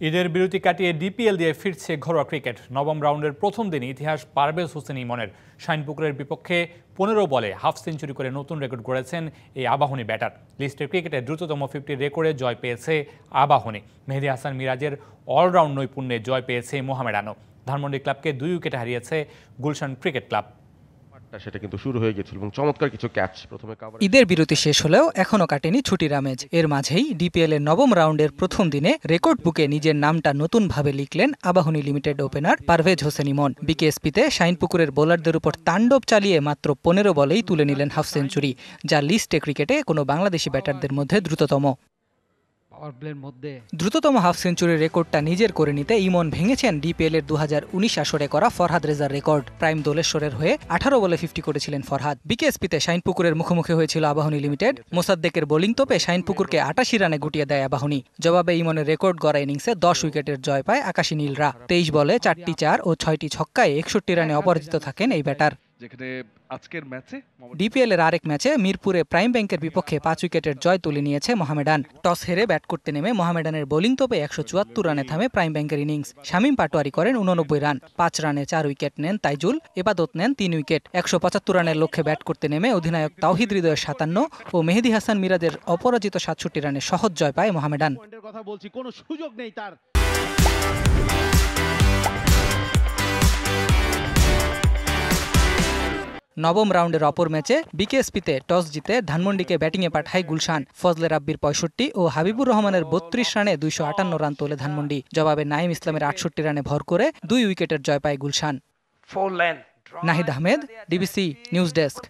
ঈদের বিরতি কাটিয়ে ডিপিএল দিয়ে ফিরছে ঘরোয়া ক্রিকেট। নবম রাউন্ডের প্রথম দিনে ইতিহাস পারভেজ হোসেন ইমনের। শাইনপুকুরের বিপক্ষে ১৫ বলে হাফ সেঞ্চুরি করে নতুন রেকর্ড গড়েছেন এই আবাহনী ব্যাটার। লিস্টের ক্রিকেটে দ্রুততম 50 রেকর্ডে জয় পেয়েছে আবাহনী। মেহেদী হাসান মিরাজের অলরাউন্ড নৈপুণ্যে জয় পেয়েছে মোহামেডানও। ধানমন্ডি ক্লাবকে 2 উইকেটে হারিয়েছে গুলশান ক্রিকেট ক্লাব। সেটা কিন্তু শুরু হয়ে গেছিল এবং চমৎকার কিছু ক্যাচ প্রথমে কভার। ঈদের বিরতি শেষ হলেও এখনো কাটেনি ছুটির আমেজ। এর মাঝেই ডিপিএল এর নবম রাউন্ডের প্রথম দিনে রেকর্ড বুকে নিজের নামটা নতুনভাবে লিখলেন আবাহনী লিমিটেড ওপেনার পারভেজ হোসেন ইমন। বিকেএসপিতে শাইনপুকুরের বোলারদের উপর তাণ্ডব চালিয়ে মাত্র 15 বলেই তুলে নিলেন হাফ সেঞ্চুরি, যা লিস্টে ক্রিকেটে কোনো বাংলাদেশি ব্যাটারদের মধ্যে দ্রুততম। দ্রুততম হাফ সেঞ্চুরির রেকর্ডটা নিজের করে নিতে ইমন ভেঙেছেন ডিপিএল এর 2019 আসরে করা ফরহাদ রেজার রেকর্ড। প্রাইম দোলেশ্বরের হয়ে 18 বলে 50 করেছিলেন ফরহাদ। বিকেএসপিতে শাইনপুকুরের মুখোমুখি হয়েছিল আবাহনী লিমিটেড। মোসাদ্দেকের বোলিং তোপে শাইনপুকুরকে 88 রানে গুটিয়ে দেয় আবাহনী। জবাবে ইমনের রেকর্ড গড়া ইনিংসে 10 উইকেটের জয় পায় আকাশী নীলরা। 23 বলে 4টি 4 ও 6টি ছক্কায় 61 রানে অপরাজিত থাকেন এই ব্যাটার। ডিপিএল এর আরেক ম্যাচে মিরপুরে প্রাইম ব্যাংকের বিপক্ষে 5 উইকেটের জয় তুলে নিয়েছে মোহামেডান। টস হেরে ব্যাট করতে নেমে মোহামেডানের বোলিং তোপে 174 রানে থামে প্রাইম ব্যাংকের ইনিংস। শামীম পাটোয়ারি করেন 89 রান। 5 রানে 4 উইকেট নেন তাইজুল, এবাদত নেন 3 উইকেট। 175 রানের লক্ষ্যে ব্যাট করতে নেমে অধিনায়ক তাওহিদ হৃদয়ের 57 ও মেহেদী হাসান মিরাজের অপরাজিত 67 রানে সহজ জয় পায় মোহামেডান। নবম রাউন্ডের অপর ম্যাচে বিকেএসপিতে টস জিতে ধানমন্ডিকে ব্যাটিংয়ে পাঠায় গুলশান। ফজলে রাব্বির 65 ও হাবিবুর রহমানের 32 রানে 258 রান তোলে ধানমন্ডি। জবাবে নাঈম ইসলামের 68 রানে ভর করে 2 উইকেটের জয় পায় Gulshan. Nahid Ahmed, DBC news desk.